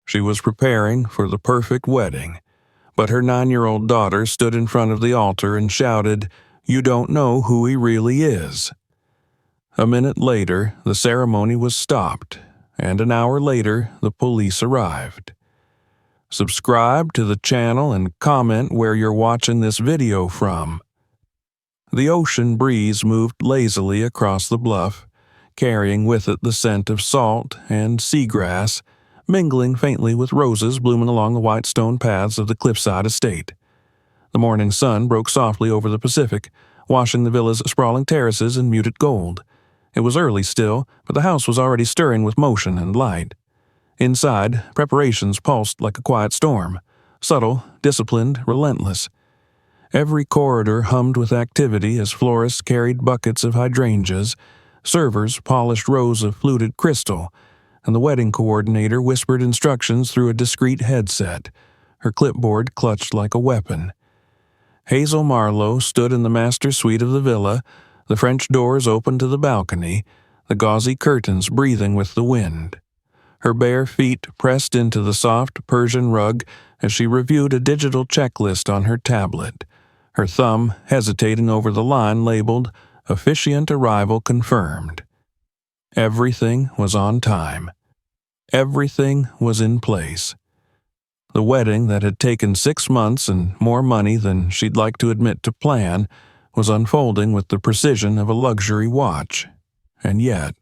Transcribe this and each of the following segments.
She was preparing for the perfect wedding, but her 9-year-old daughter stood in front of the altar and shouted, "You don't know who he really is." A minute later, the ceremony was stopped, and an hour later, the police arrived. Subscribe to the channel and comment where you're watching this video from. The ocean breeze moved lazily across the bluff, carrying with it the scent of salt and seagrass, mingling faintly with roses blooming along the white stone paths of the cliffside estate. The morning sun broke softly over the Pacific, washing the villa's sprawling terraces in muted gold. It was early still, but the house was already stirring with motion and light. Inside, preparations pulsed like a quiet storm, subtle, disciplined, relentless. Every corridor hummed with activity as florists carried buckets of hydrangeas, servers polished rows of fluted crystal, and the wedding coordinator whispered instructions through a discreet headset, her clipboard clutched like a weapon. Hazel Marlowe stood in the master suite of the villa, the French doors open to the balcony, the gauzy curtains breathing with the wind. Her bare feet pressed into the soft Persian rug as she reviewed a digital checklist on her tablet, her thumb hesitating over the line labeled "Officiant Arrival Confirmed." Everything was on time. Everything was in place. The wedding that had taken 6 months and more money than she'd like to admit to plan was unfolding with the precision of a luxury watch. And yet,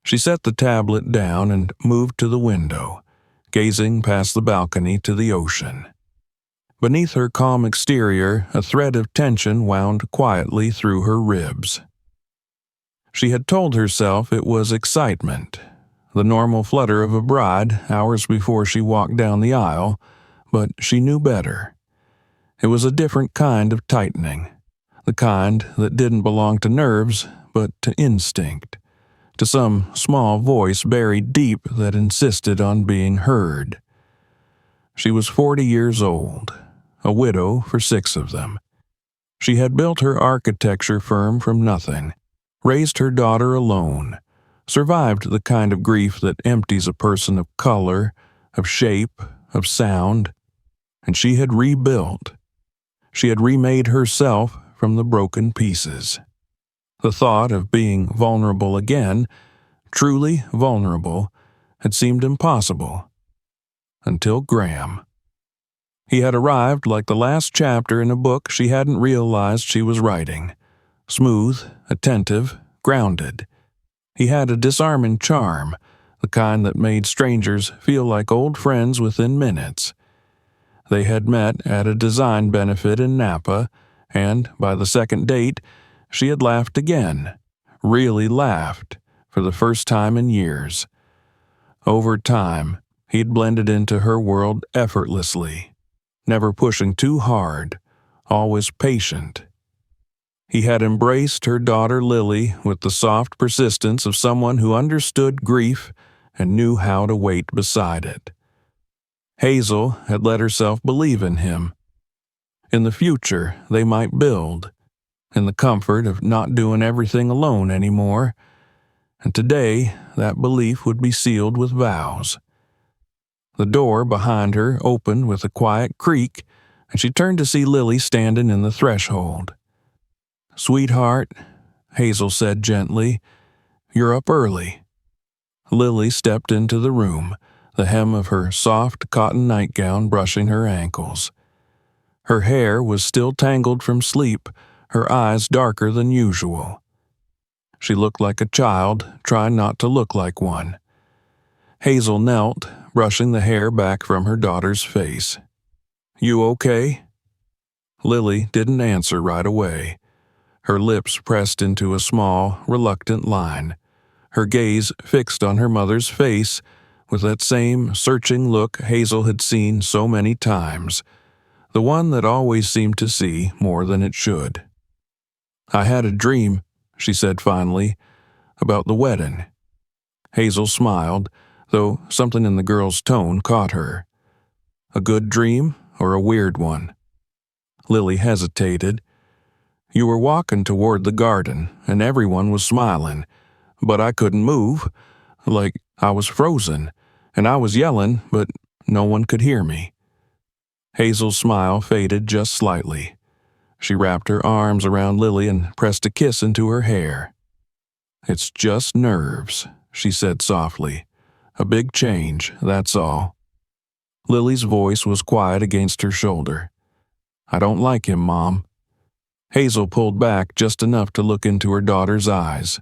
she set the tablet down and moved to the window, gazing past the balcony to the ocean. Beneath her calm exterior, a thread of tension wound quietly through her ribs. She had told herself it was excitement, the normal flutter of a bride hours before she walked down the aisle, but she knew better. It was a different kind of tightening, the kind that didn't belong to nerves, but to instinct, to some small voice buried deep that insisted on being heard. She was 40 years old, a widow for 6 of them. She had built her architecture firm from nothing, raised her daughter alone, survived the kind of grief that empties a person of color, of shape, of sound, and she had rebuilt. She had remade herself from the broken pieces. The thought of being vulnerable again, truly vulnerable, had seemed impossible. Until Graham. He had arrived like the last chapter in a book she hadn't realized she was writing. Smooth, attentive, grounded. He had a disarming charm, the kind that made strangers feel like old friends within minutes. They had met at a design benefit in Napa, and by the second date, she had laughed again, really laughed, for the first time in years. Over time, he'd blended into her world effortlessly, never pushing too hard, always patient. He had embraced her daughter Lily with the soft persistence of someone who understood grief and knew how to wait beside it. Hazel had let herself believe in him. In the future, they might build, in the comfort of not doing everything alone anymore, and today that belief would be sealed with vows. The door behind her opened with a quiet creak, and she turned to see Lily standing in the threshold. "Sweetheart," Hazel said gently, "you're up early." Lily stepped into the room, the hem of her soft cotton nightgown brushing her ankles. Her hair was still tangled from sleep, her eyes darker than usual. She looked like a child, trying not to look like one. Hazel knelt, brushing the hair back from her daughter's face. "You okay?" Lily didn't answer right away. Her lips pressed into a small, reluctant line, her gaze fixed on her mother's face with that same searching look Hazel had seen so many times, the one that always seemed to see more than it should. "I had a dream," she said finally, "about the wedding." Hazel smiled, though something in the girl's tone caught her. "A good dream or a weird one?" Lily hesitated. "You were walking toward the garden, and everyone was smiling, but I couldn't move, like I was frozen, and I was yelling, but no one could hear me. Hazel's smile faded just slightly. She wrapped her arms around Lily and pressed a kiss into her hair. "It's just nerves," she said softly. "A big change, that's all." Lily's voice was quiet against her shoulder. "I don't like him, Mom." Hazel pulled back just enough to look into her daughter's eyes.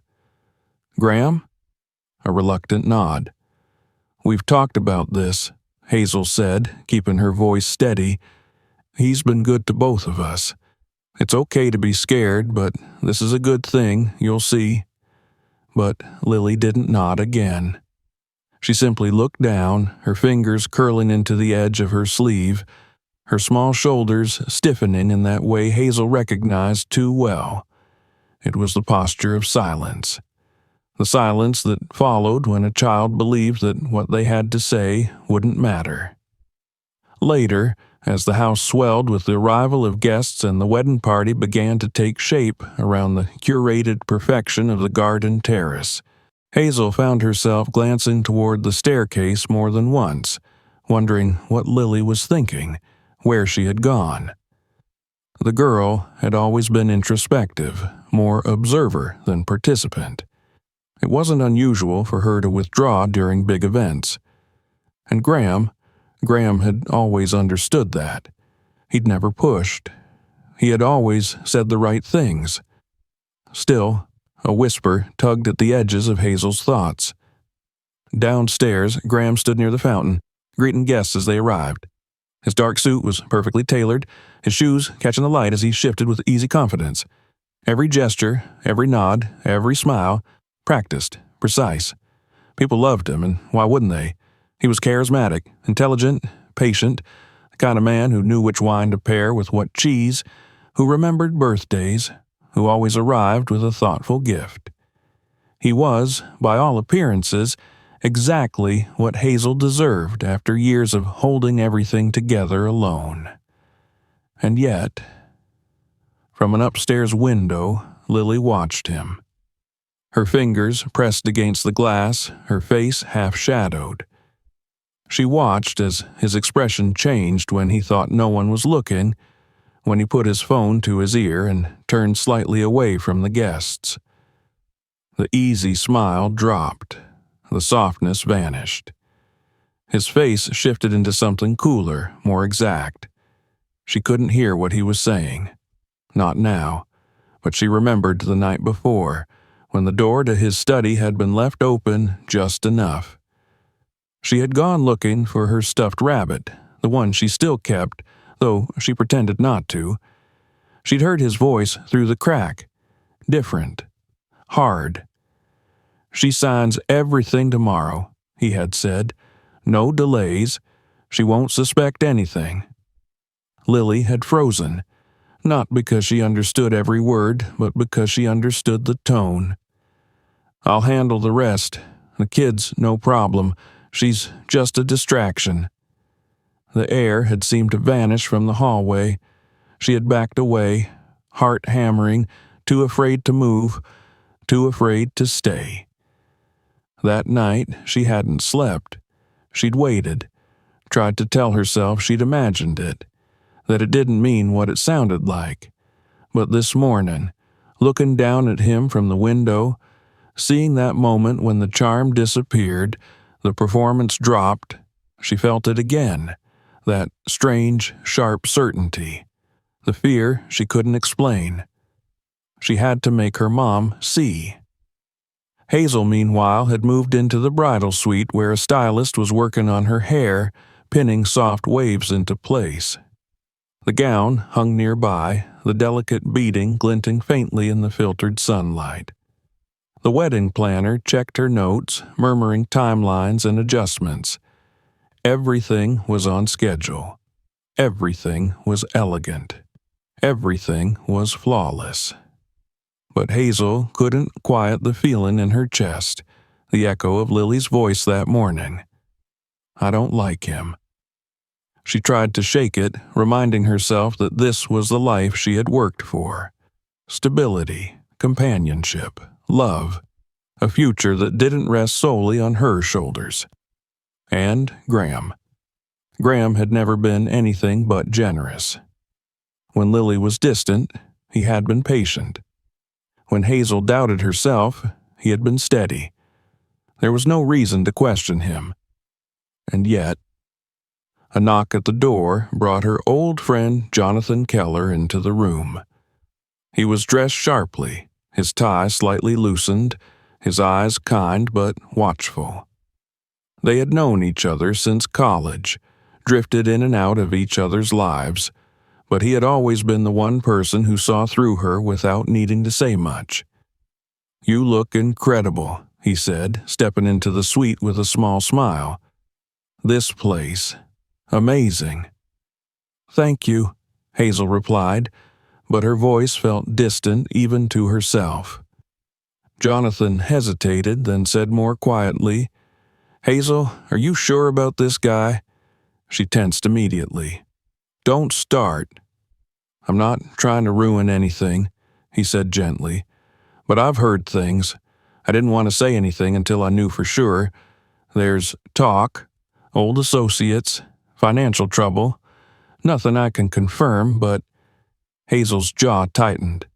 "Graham?" A reluctant nod. "We've talked about this," Hazel said, keeping her voice steady. "He's been good to both of us. It's okay to be scared, but this is a good thing, you'll see." But Lily didn't nod again. She simply looked down, her fingers curling into the edge of her sleeve, her small shoulders stiffening in that way Hazel recognized too well. It was the posture of silence. The silence that followed when a child believed that what they had to say wouldn't matter. Later, as the house swelled with the arrival of guests and the wedding party began to take shape around the curated perfection of the garden terrace, Hazel found herself glancing toward the staircase more than once, wondering what Lily was thinking, where she had gone. The girl had always been introspective, more observer than participant. It wasn't unusual for her to withdraw during big events. And Graham had always understood that. He'd never pushed. He had always said the right things. Still, a whisper tugged at the edges of Hazel's thoughts. Downstairs, Graham stood near the fountain, greeting guests as they arrived. His dark suit was perfectly tailored, his shoes catching the light as he shifted with easy confidence. Every gesture, every nod, every smile, practiced, precise. People loved him, and why wouldn't they? He was charismatic, intelligent, patient, the kind of man who knew which wine to pair with what cheese, who remembered birthdays, who always arrived with a thoughtful gift. He was, by all appearances, exactly what Hazel deserved after years of holding everything together alone. And yet, from an upstairs window, Lily watched him. Her fingers pressed against the glass, her face half-shadowed. She watched as his expression changed when he thought no one was looking, when he put his phone to his ear and turned slightly away from the guests. The easy smile dropped. The softness vanished. His face shifted into something cooler, more exact. She couldn't hear what he was saying. Not now, but she remembered the night before, when the door to his study had been left open just enough. She had gone looking for her stuffed rabbit, the one she still kept, though she pretended not to. She'd heard his voice through the crack. Different. Hard. "She signs everything tomorrow," he had said. "No delays. She won't suspect anything." Lily had frozen, not because she understood every word, but because she understood the tone. "I'll handle the rest. The kid's no problem. She's just a distraction." The air had seemed to vanish from the hallway. She had backed away, heart hammering, too afraid to move, too afraid to stay. That night, she hadn't slept. She'd waited, tried to tell herself she'd imagined it, that it didn't mean what it sounded like. But this morning, looking down at him from the window, seeing that moment when the charm disappeared, the performance dropped, she felt it again, that strange, sharp certainty, the fear she couldn't explain. She had to make her mom see. Hazel, meanwhile, had moved into the bridal suite where a stylist was working on her hair, pinning soft waves into place. The gown hung nearby, the delicate beading glinting faintly in the filtered sunlight. The wedding planner checked her notes, murmuring timelines and adjustments. Everything was on schedule. Everything was elegant. Everything was flawless. But Hazel couldn't quiet the feeling in her chest, the echo of Lily's voice that morning. "I don't like him." She tried to shake it, reminding herself that this was the life she had worked for. Stability, companionship, love, a future that didn't rest solely on her shoulders. And Graham. Graham had never been anything but generous. When Lily was distant, he had been patient. When Hazel doubted herself, he had been steady. There was no reason to question him. And yet, a knock at the door brought her old friend Jonathan Keller into the room. He was dressed sharply, his tie slightly loosened, his eyes kind but watchful. They had known each other since college, drifted in and out of each other's lives, but he had always been the one person who saw through her without needing to say much. "You look incredible," he said, stepping into the suite with a small smile. "This place, amazing." "Thank you," Hazel replied, but her voice felt distant even to herself. Jonathan hesitated, then said more quietly, "Hazel, are you sure about this guy?" She tensed immediately. "Don't start." "I'm not trying to ruin anything," he said gently, "but I've heard things. I didn't want to say anything until I knew for sure. There's talk, old associates, financial trouble. Nothing I can confirm, but—" Hazel's jaw tightened.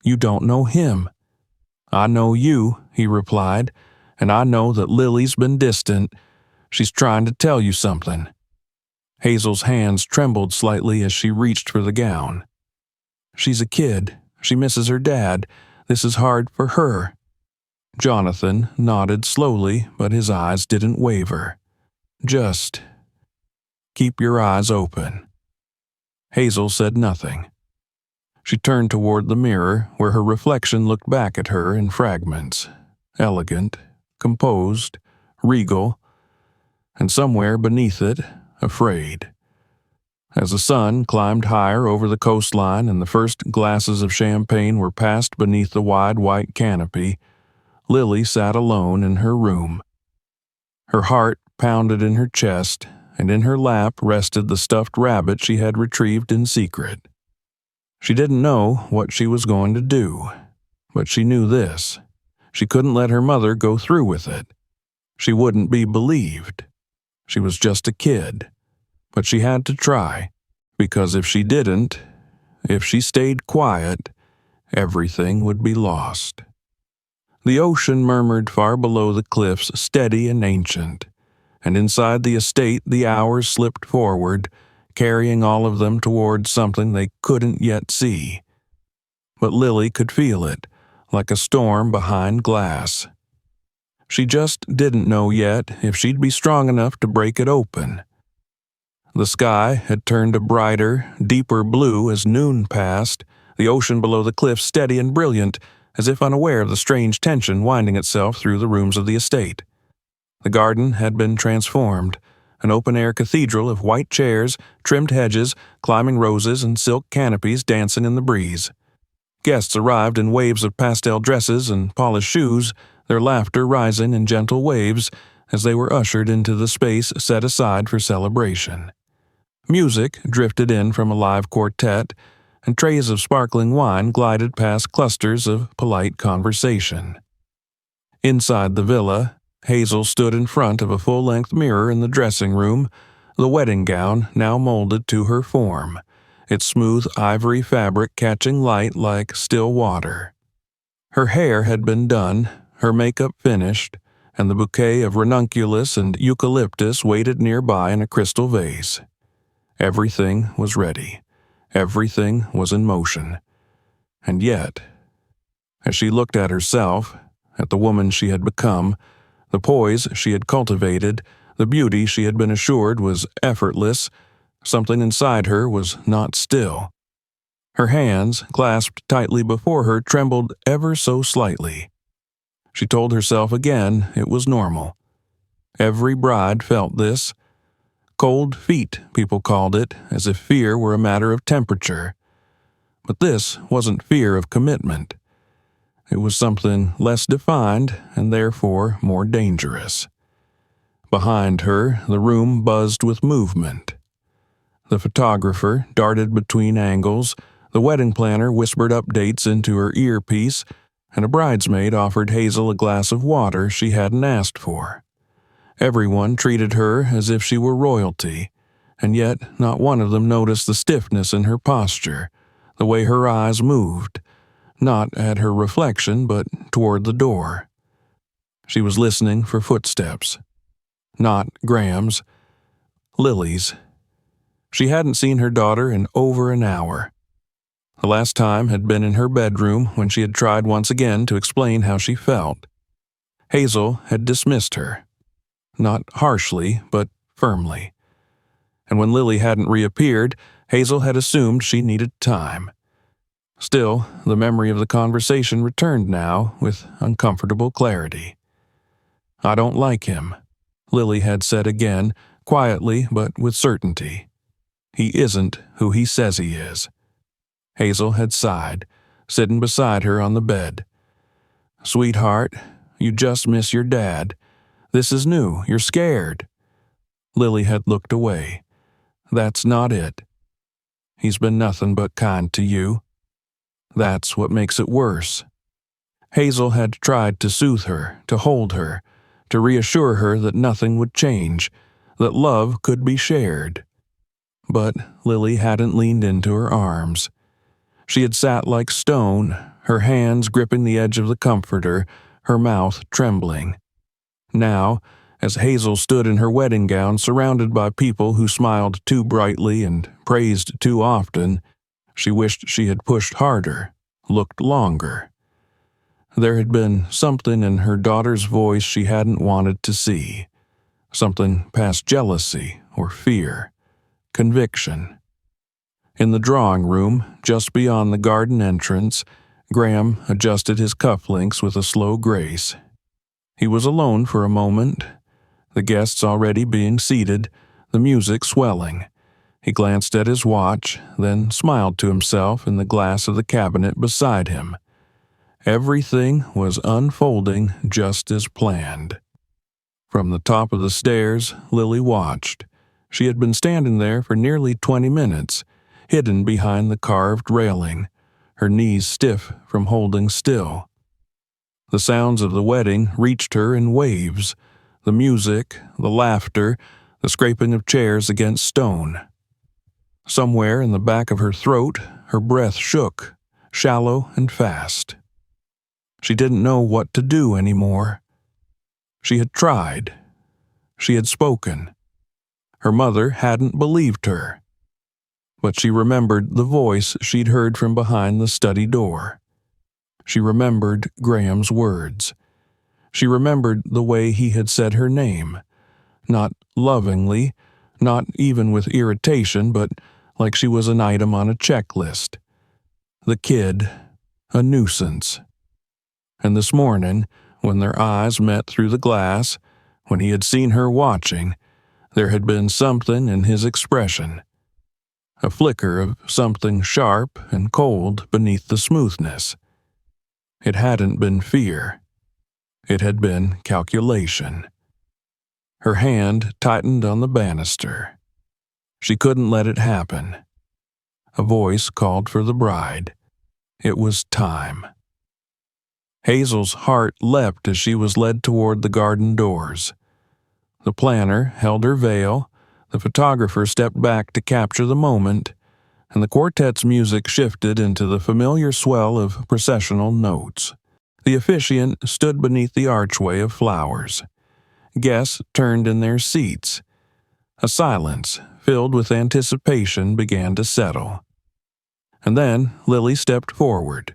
"You don't know him." "I know you," he replied, "and I know that Lily's been distant. She's trying to tell you something." Hazel's hands trembled slightly as she reached for the gown. "She's a kid. She misses her dad. This is hard for her." Jonathan nodded slowly, but his eyes didn't waver. "Just keep your eyes open." Hazel said nothing. She turned toward the mirror, where her reflection looked back at her in fragments, elegant, composed, regal, and somewhere beneath it, afraid. As the sun climbed higher over the coastline and the first glasses of champagne were passed beneath the wide white canopy, Lily sat alone in her room. Her heart pounded in her chest, and in her lap rested the stuffed rabbit she had retrieved in secret. She didn't know what she was going to do, but she knew this: she couldn't let her mother go through with it. She wouldn't be believed. She was just a kid, but she had to try, because if she didn't, if she stayed quiet, everything would be lost. The ocean murmured far below the cliffs, steady and ancient, and inside the estate the hours slipped forward, carrying all of them toward something they couldn't yet see. But Lily could feel it, like a storm behind glass. She just didn't know yet if she'd be strong enough to break it open. The sky had turned a brighter, deeper blue as noon passed, the ocean below the cliff steady and brilliant, as if unaware of the strange tension winding itself through the rooms of the estate. The garden had been transformed, an open-air cathedral of white chairs, trimmed hedges, climbing roses, and silk canopies dancing in the breeze. Guests arrived in waves of pastel dresses and polished shoes, their laughter rising in gentle waves as they were ushered into the space set aside for celebration. Music drifted in from a live quartet, and trays of sparkling wine glided past clusters of polite conversation. Inside the villa, Hazel stood in front of a full-length mirror in the dressing room, the wedding gown now molded to her form, its smooth ivory fabric catching light like still water. Her hair had been done, her makeup finished, and the bouquet of ranunculus and eucalyptus waited nearby in a crystal vase. Everything was ready. Everything was in motion. And yet, as she looked at herself, at the woman she had become, the poise she had cultivated, the beauty she had been assured was effortless, something inside her was not still. Her hands, clasped tightly before her, trembled ever so slightly. She told herself again it was normal. Every bride felt this. Cold feet, people called it, as if fear were a matter of temperature. But this wasn't fear of commitment. It was something less defined and therefore more dangerous. Behind her, the room buzzed with movement. The photographer darted between angles, the wedding planner whispered updates into her earpiece, and a bridesmaid offered Hazel a glass of water she hadn't asked for. Everyone treated her as if she were royalty, and yet not one of them noticed the stiffness in her posture, the way her eyes moved, not at her reflection but toward the door. She was listening for footsteps. Not Graham's. Lily's. She hadn't seen her daughter in over an hour. The last time had been in her bedroom when she had tried once again to explain how she felt. Hazel had dismissed her. Not harshly, but firmly. And when Lily hadn't reappeared, Hazel had assumed she needed time. Still, the memory of the conversation returned now with uncomfortable clarity. "I don't like him," Lily had said again, quietly but with certainty. "He isn't who he says he is." Hazel had sighed, sitting beside her on the bed. "Sweetheart, you just miss your dad. This is new. You're scared." Lily had looked away. "That's not it. He's been nothing but kind to you. That's what makes it worse." Hazel had tried to soothe her, to hold her, to reassure her that nothing would change, that love could be shared. But Lily hadn't leaned into her arms. She had sat like stone, her hands gripping the edge of the comforter, her mouth trembling. Now, as Hazel stood in her wedding gown surrounded by people who smiled too brightly and praised too often, she wished she had pushed harder, looked longer. There had been something in her daughter's voice she hadn't wanted to see, something past jealousy or fear, conviction. In the drawing room, just beyond the garden entrance, Graham adjusted his cufflinks with a slow grace. He was alone for a moment, the guests already being seated, the music swelling. He glanced at his watch, then smiled to himself in the glass of the cabinet beside him. Everything was unfolding just as planned. From the top of the stairs, Lily watched. She had been standing there for nearly 20 minutes, hidden behind the carved railing, her knees stiff from holding still. The sounds of the wedding reached her in waves, the music, the laughter, the scraping of chairs against stone. Somewhere in the back of her throat, her breath shook, shallow and fast. She didn't know what to do anymore. She had tried. She had spoken. Her mother hadn't believed her. But she remembered the voice she'd heard from behind the study door. She remembered Graham's words. She remembered the way he had said her name, not lovingly, not even with irritation, but like she was an item on a checklist. The kid, a nuisance. And this morning, when their eyes met through the glass, when he had seen her watching, there had been something in his expression. A flicker of something sharp and cold beneath the smoothness. It hadn't been fear. It had been calculation. Her hand tightened on the banister. She couldn't let it happen. A voice called for the bride. It was time. Hazel's heart leapt as she was led toward the garden doors. The planner held her veil, the photographer stepped back to capture the moment, and the quartet's music shifted into the familiar swell of processional notes. The officiant stood beneath the archway of flowers. Guests turned in their seats. A silence, filled with anticipation, began to settle. And then Lily stepped forward.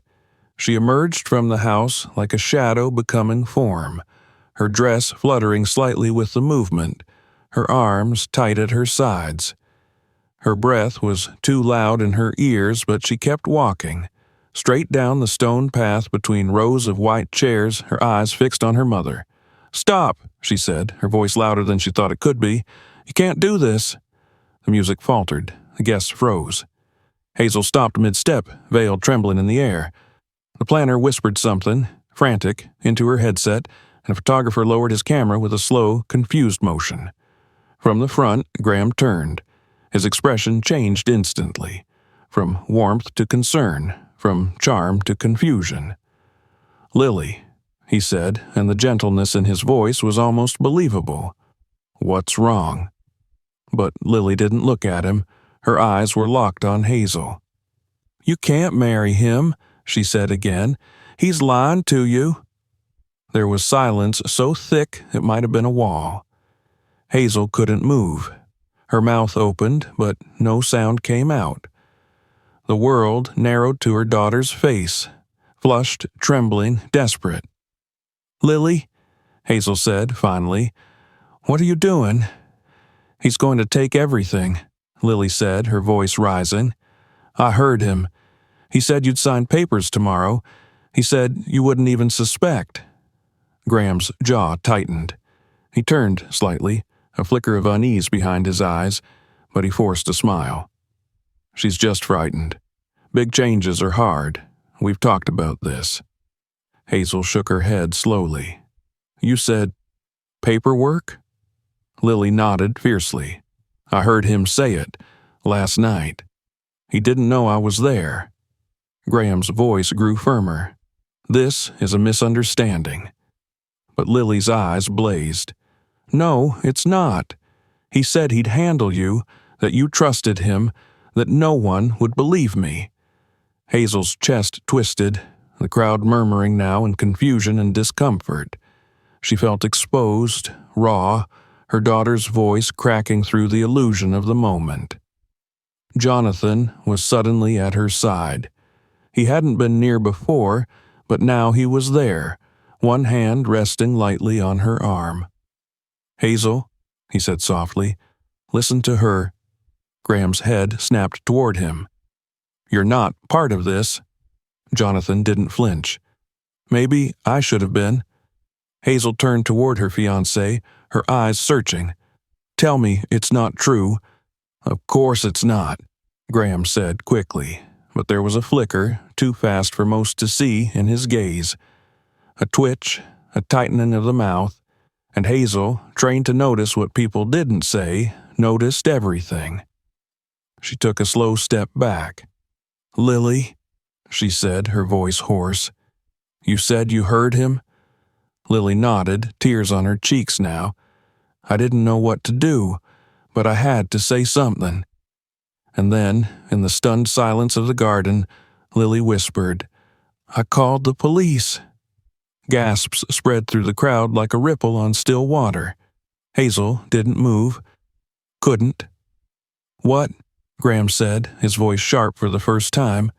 She emerged from the house like a shadow becoming form, her dress fluttering slightly with the movement, her arms tight at her sides. Her breath was too loud in her ears, but she kept walking, straight down the stone path between rows of white chairs, her eyes fixed on her mother. "Stop," she said, her voice louder than she thought it could be. "You can't do this." The music faltered. The guests froze. Hazel stopped mid-step, veil trembling in the air. The planner whispered something, frantic, into her headset, and a photographer lowered his camera with a slow, confused motion. From the front, Graham turned. His expression changed instantly, from warmth to concern, from charm to confusion. "Lily," he said, and the gentleness in his voice was almost believable. "What's wrong?" But Lily didn't look at him. Her eyes were locked on Hazel. "You can't marry him," she said again. "He's lying to you." There was silence so thick it might have been a wall. Hazel couldn't move. Her mouth opened, but no sound came out. The world narrowed to her daughter's face, flushed, trembling, desperate. "Lily," Hazel said finally, "what are you doing?" "He's going to take everything," Lily said, her voice rising. "I heard him. He said you'd sign papers tomorrow. He said you wouldn't even suspect." Graham's jaw tightened. He turned slightly, a flicker of unease behind his eyes, but he forced a smile. "She's just frightened. Big changes are hard. We've talked about this." Hazel shook her head slowly. "You said paperwork?" Lily nodded fiercely. "I heard him say it last night. He didn't know I was there." Graham's voice grew firmer. "This is a misunderstanding." But Lily's eyes blazed. "No, it's not. He said he'd handle you, that you trusted him, that no one would believe me." Hazel's chest twisted, the crowd murmuring now in confusion and discomfort. She felt exposed, raw, her daughter's voice cracking through the illusion of the moment. Jonathan was suddenly at her side. He hadn't been near before, but now he was there, one hand resting lightly on her arm. "Hazel," he said softly, "listen to her." Graham's head snapped toward him. "You're not part of this." Jonathan didn't flinch. "Maybe I should have been." Hazel turned toward her fiancé, her eyes searching. "Tell me it's not true." "Of course it's not," Graham said quickly, but there was a flicker, too fast for most to see, in his gaze. A twitch, a tightening of the mouth, and Hazel, trained to notice what people didn't say, noticed everything. She took a slow step back. "Lily," she said, her voice hoarse. "You said you heard him?" Lily nodded, tears on her cheeks now. "I didn't know what to do, but I had to say something." And then, in the stunned silence of the garden, Lily whispered, "I called the police." Gasps spread through the crowd like a ripple on still water. Hazel didn't move. Couldn't. "What?" Graham said, his voice sharp for the first time.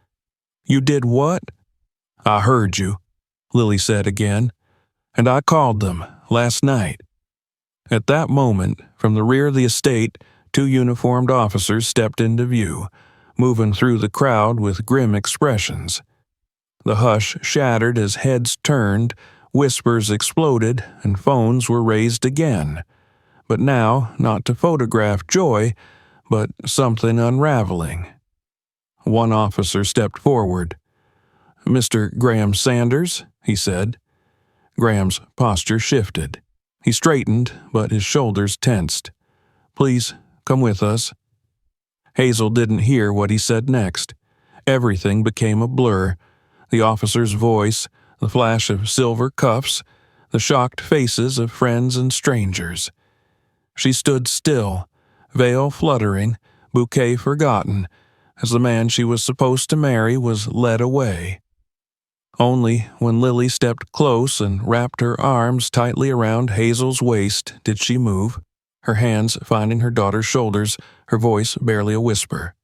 "You did what?" "I heard you," Lily said again. "And I called them last night." At that moment, from the rear of the estate, 2 uniformed officers stepped into view, moving through the crowd with grim expressions. The hush shattered as heads turned, whispers exploded, and phones were raised again. But now, not to photograph joy, but something unraveling. One officer stepped forward. "Mr. Graham Sanders," he said. Graham's posture shifted. He straightened, but his shoulders tensed. "Please, come with us." Hazel didn't hear what he said next. Everything became a blur. The officer's voice, the flash of silver cuffs, the shocked faces of friends and strangers. She stood still, veil fluttering, bouquet forgotten, as the man she was supposed to marry was led away. Only when Lily stepped close and wrapped her arms tightly around Hazel's waist did she move, her hands finding her daughter's shoulders, her voice barely a whisper.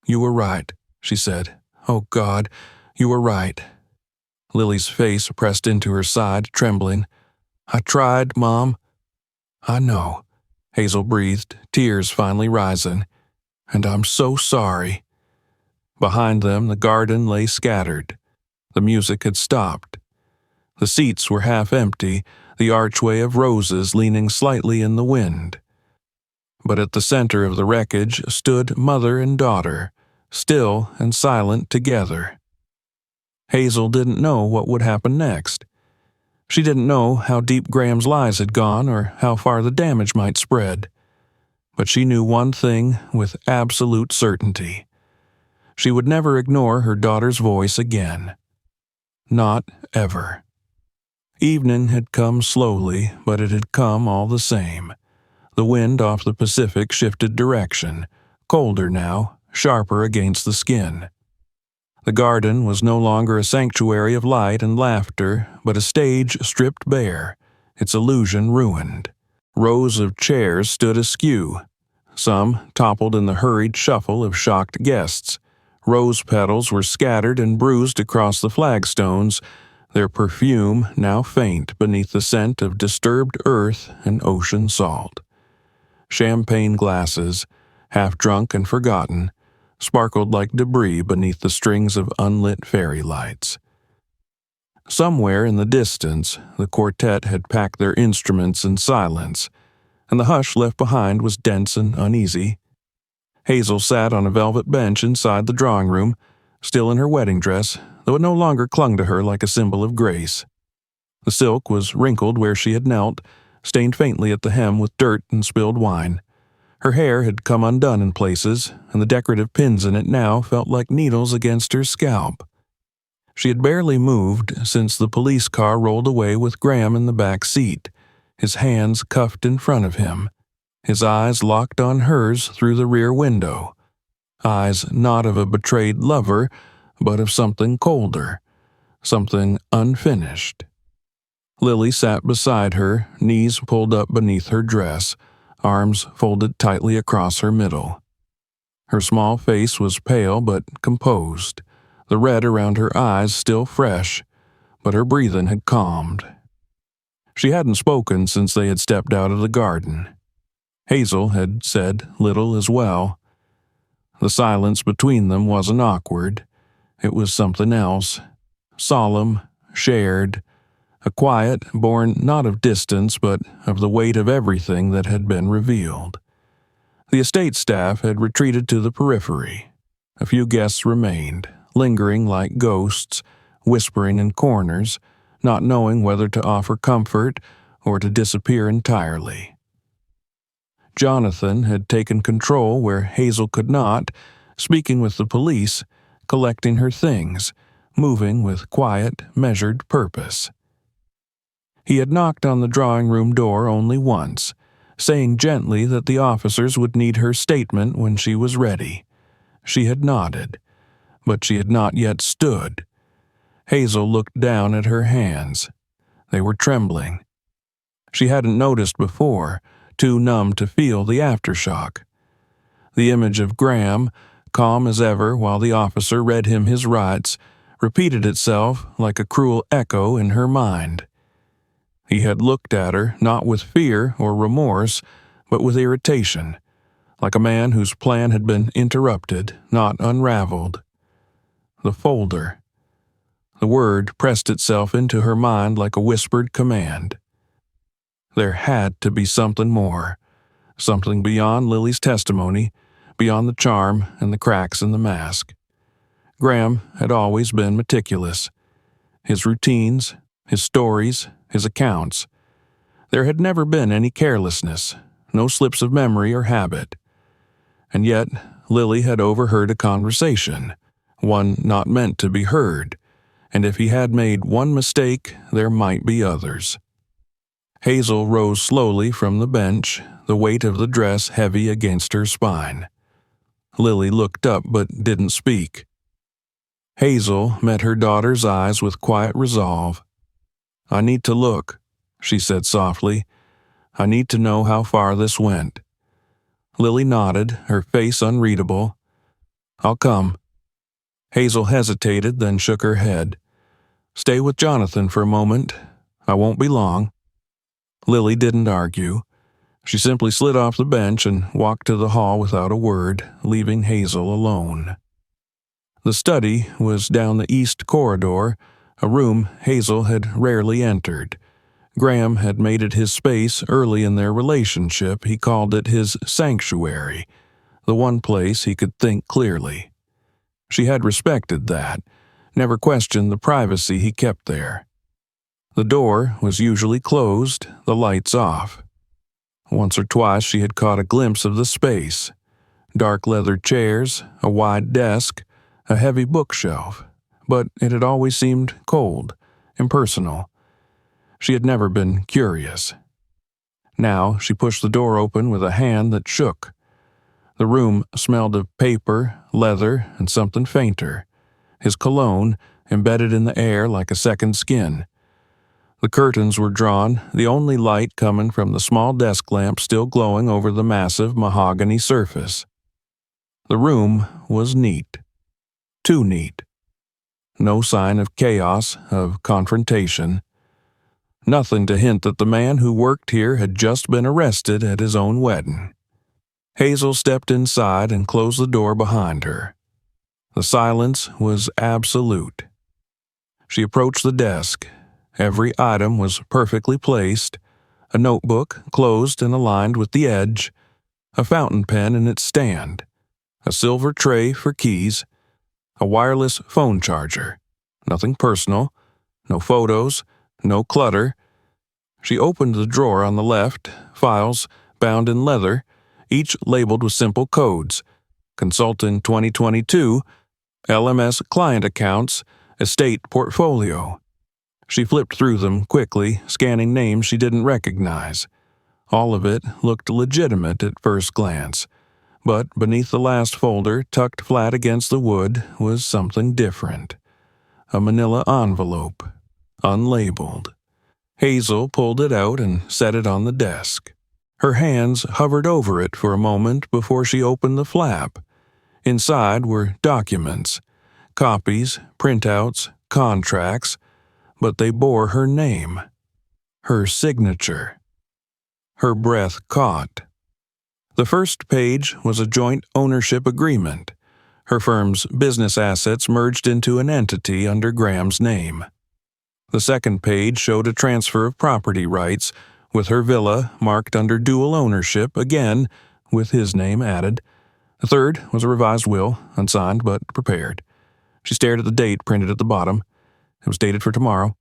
"You were right," she said. "Oh, God, you were right." Lily's face pressed into her side, trembling. "I tried, Mom." "I know," Hazel breathed, tears finally rising. "And I'm so sorry." Behind them, the garden lay scattered. The music had stopped. The seats were half empty, the archway of roses leaning slightly in the wind. But at the center of the wreckage stood mother and daughter, still and silent together. Hazel didn't know what would happen next. She didn't know how deep Graham's lies had gone or how far the damage might spread. But she knew one thing with absolute certainty. She would never ignore her daughter's voice again. Not ever. Evening had come slowly, but it had come all the same. The wind off the Pacific shifted direction, colder now, sharper against the skin. The garden was no longer a sanctuary of light and laughter, but a stage stripped bare, its illusion ruined. Rows of chairs stood askew. Some toppled in the hurried shuffle of shocked guests. Rose petals were scattered and bruised across the flagstones, their perfume now faint beneath the scent of disturbed earth and ocean salt. Champagne glasses, half drunk and forgotten, sparkled like debris beneath the strings of unlit fairy lights. Somewhere in the distance, the quartet had packed their instruments in silence, and the hush left behind was dense and uneasy. Hazel sat on a velvet bench inside the drawing room, still in her wedding dress, though it no longer clung to her like a symbol of grace. The silk was wrinkled where she had knelt, stained faintly at the hem with dirt and spilled wine. Her hair had come undone in places, and the decorative pins in it now felt like needles against her scalp. She had barely moved since the police car rolled away with Graham in the back seat, his hands cuffed in front of him, his eyes locked on hers through the rear window, eyes not of a betrayed lover, but of something colder, something unfinished. Lily sat beside her, knees pulled up beneath her dress, arms folded tightly across her middle. Her small face was pale but composed, the red around her eyes still fresh, but her breathing had calmed. She hadn't spoken since they had stepped out of the garden. Hazel had said little as well. The silence between them wasn't awkward. It was something else, solemn, shared, a quiet born not of distance but of the weight of everything that had been revealed. The estate staff had retreated to the periphery. A few guests remained, lingering like ghosts, whispering in corners, not knowing whether to offer comfort or to disappear entirely. Jonathan had taken control where Hazel could not, speaking with the police, collecting her things, moving with quiet, measured purpose. He had knocked on the drawing room door only once, saying gently that the officers would need her statement when she was ready. She had nodded, but she had not yet stood. Hazel looked down at her hands. They were trembling. She hadn't noticed before, too numb to feel the aftershock. The image of Graham, calm as ever while the officer read him his rights, repeated itself like a cruel echo in her mind. He had looked at her not with fear or remorse, but with irritation, like a man whose plan had been interrupted, not unraveled. The folder. The word pressed itself into her mind like a whispered command. There had to be something more, something beyond Lily's testimony, beyond the charm and the cracks in the mask. Graham had always been meticulous. His routines, his stories, his accounts. There had never been any carelessness, no slips of memory or habit. And yet, Lily had overheard a conversation, one not meant to be heard, and if he had made one mistake, there might be others. Hazel rose slowly from the bench, the weight of the dress heavy against her spine. Lily looked up but didn't speak. Hazel met her daughter's eyes with quiet resolve. "I need to look," she said softly. "I need to know how far this went." Lily nodded, her face unreadable. "I'll come." Hazel hesitated, then shook her head. "Stay with Jonathan for a moment. I won't be long." Lily didn't argue. She simply slid off the bench and walked to the hall without a word, leaving Hazel alone. The study was down the east corridor, a room Hazel had rarely entered. Graham had made it his space early in their relationship. He called it his sanctuary, the one place he could think clearly. She had respected that, never questioned the privacy he kept there. The door was usually closed, the lights off. Once or twice she had caught a glimpse of the space. Dark leather chairs, a wide desk, a heavy bookshelf, but it had always seemed cold, impersonal. She had never been curious. Now she pushed the door open with a hand that shook. The room smelled of paper, leather, and something fainter. His cologne, embedded in the air like a second skin. The curtains were drawn, the only light coming from the small desk lamp still glowing over the massive mahogany surface. The room was neat. Too neat. No sign of chaos, of confrontation. Nothing to hint that the man who worked here had just been arrested at his own wedding. Hazel stepped inside and closed the door behind her. The silence was absolute. She approached the desk. Every item was perfectly placed, a notebook closed and aligned with the edge, a fountain pen in its stand, a silver tray for keys, a wireless phone charger. Nothing personal, no photos, no clutter. She opened the drawer on the left, files bound in leather, each labeled with simple codes: Consultant 2022, LMS client accounts, estate portfolio. She flipped through them quickly, scanning names she didn't recognize. All of it looked legitimate at first glance, but beneath the last folder, tucked flat against the wood, was something different. A manila envelope, unlabeled. Hazel pulled it out and set it on the desk. Her hands hovered over it for a moment before she opened the flap. Inside were documents, copies, printouts, contracts, but they bore her name, her signature. Her breath caught. The first page was a joint ownership agreement. Her firm's business assets merged into an entity under Graham's name. The second page showed a transfer of property rights, with her villa marked under dual ownership, again with his name added. The third was a revised will, unsigned but prepared. She stared at the date printed at the bottom. It was dated for tomorrow.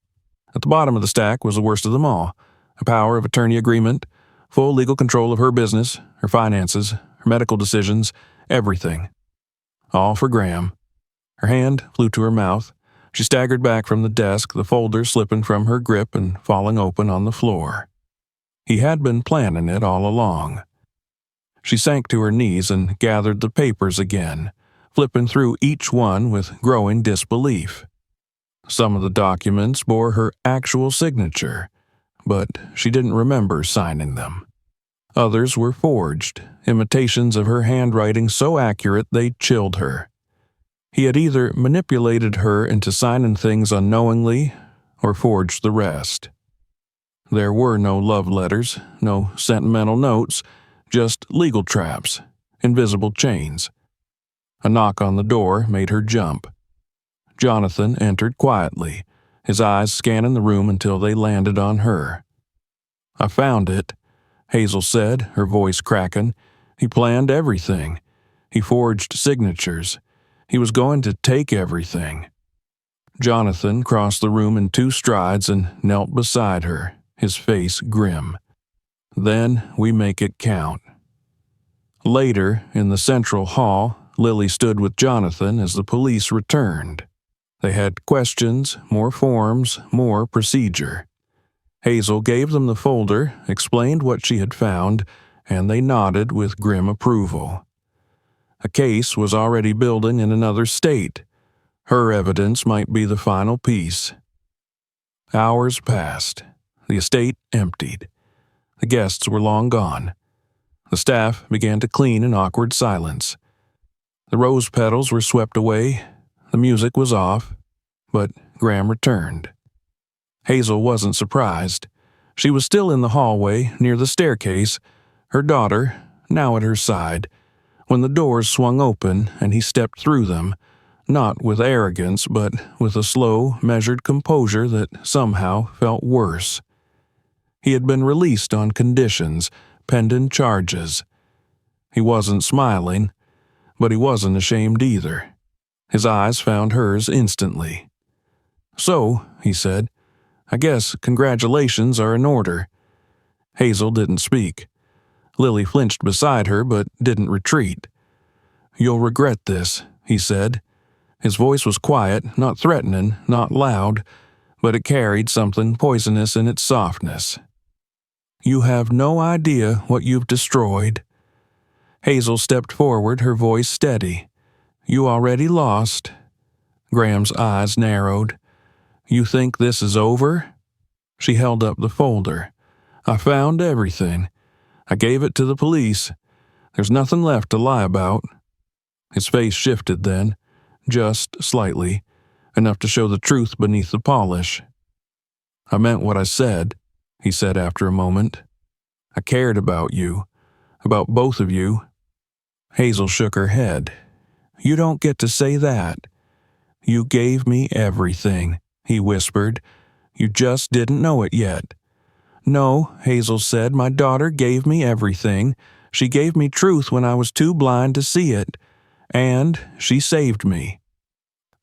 At the bottom of the stack was the worst of them all: a power of attorney agreement, full legal control of her business, her finances, her medical decisions, everything. All for Graham. Her hand flew to her mouth. She staggered back from the desk, the folder slipping from her grip and falling open on the floor. He had been planning it all along. She sank to her knees and gathered the papers again, flipping through each one with growing disbelief. Some of the documents bore her actual signature, but she didn't remember signing them. Others were forged, imitations of her handwriting so accurate they chilled her. He had either manipulated her into signing things unknowingly or forged the rest. There were no love letters, no sentimental notes, just legal traps, invisible chains. A knock on the door made her jump. Jonathan entered quietly, his eyes scanning the room until they landed on her. "I found it," Hazel said, her voice cracking. "He planned everything. He forged signatures. He was going to take everything." Jonathan crossed the room in 2 strides and knelt beside her, his face grim. "Then we make it count." Later, in the central hall, Lily stood with Jonathan as the police returned. They had questions, more forms, more procedure. Hazel gave them the folder, explained what she had found, and they nodded with grim approval. A case was already building in another state. Her evidence might be the final piece. Hours passed. The estate emptied. The guests were long gone. The staff began to clean in awkward silence. The rose petals were swept away. The music was off, but Graham returned. Hazel wasn't surprised. She was still in the hallway, near the staircase, her daughter, now at her side, when the doors swung open and he stepped through them, not with arrogance, but with a slow, measured composure that somehow felt worse. He had been released on conditions, pending charges. He wasn't smiling, but he wasn't ashamed either. His eyes found hers instantly. "So," he said, "I guess congratulations are in order." Hazel didn't speak. Lily flinched beside her but didn't retreat. "You'll regret this," he said. His voice was quiet, not threatening, not loud, but it carried something poisonous in its softness. You have no idea what you've destroyed." Hazel stepped forward, her voice steady. "You already lost." Graham's eyes narrowed. "You think this is over?" She held up the folder. "I found everything. I gave it to the police. There's nothing left to lie about." His face shifted then, just slightly, enough to show the truth beneath the polish. "I meant what I said," he said after a moment. "I cared about you, about both of you." Hazel shook her head. "You don't get to say that." "You gave me everything," he whispered. "You just didn't know it yet." "No," Hazel said, "my daughter gave me everything. She gave me truth when I was too blind to see it. And she saved me."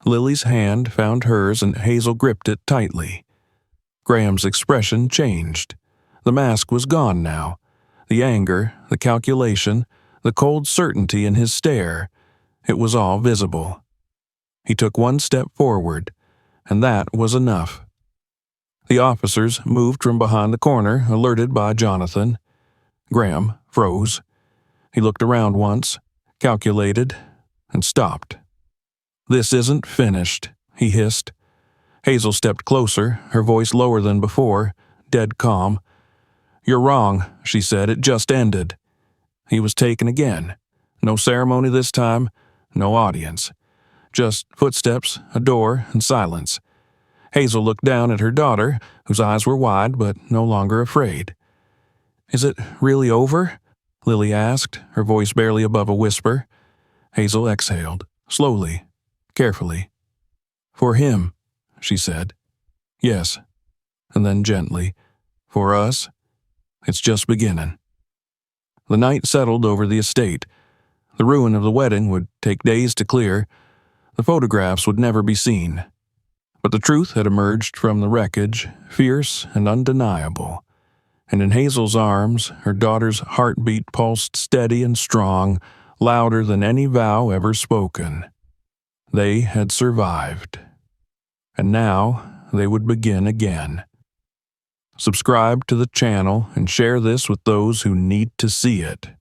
Lily's hand found hers and Hazel gripped it tightly. Graham's expression changed. The mask was gone now. The anger, the calculation, the cold certainty in his stare. It was all visible. He took one step forward, and that was enough. The officers moved from behind the corner, alerted by Jonathan. Graham froze. He looked around once, calculated, and stopped. "This isn't finished," he hissed. Hazel stepped closer, her voice lower than before, dead calm. "You're wrong," she said. "It just ended." He was taken again. No ceremony this time, no audience. Just footsteps, a door, and silence. Hazel looked down at her daughter, whose eyes were wide but no longer afraid. "Is it really over?" Lily asked, her voice barely above a whisper. Hazel exhaled, slowly, carefully. "For him," she said. "Yes." And then gently, "For us, it's just beginning." The night settled over the estate. The ruin of the wedding would take days to clear. The photographs would never be seen. But the truth had emerged from the wreckage, fierce and undeniable. And in Hazel's arms, her daughter's heartbeat pulsed steady and strong, louder than any vow ever spoken. They had survived. And now they would begin again. Subscribe to the channel and share this with those who need to see it.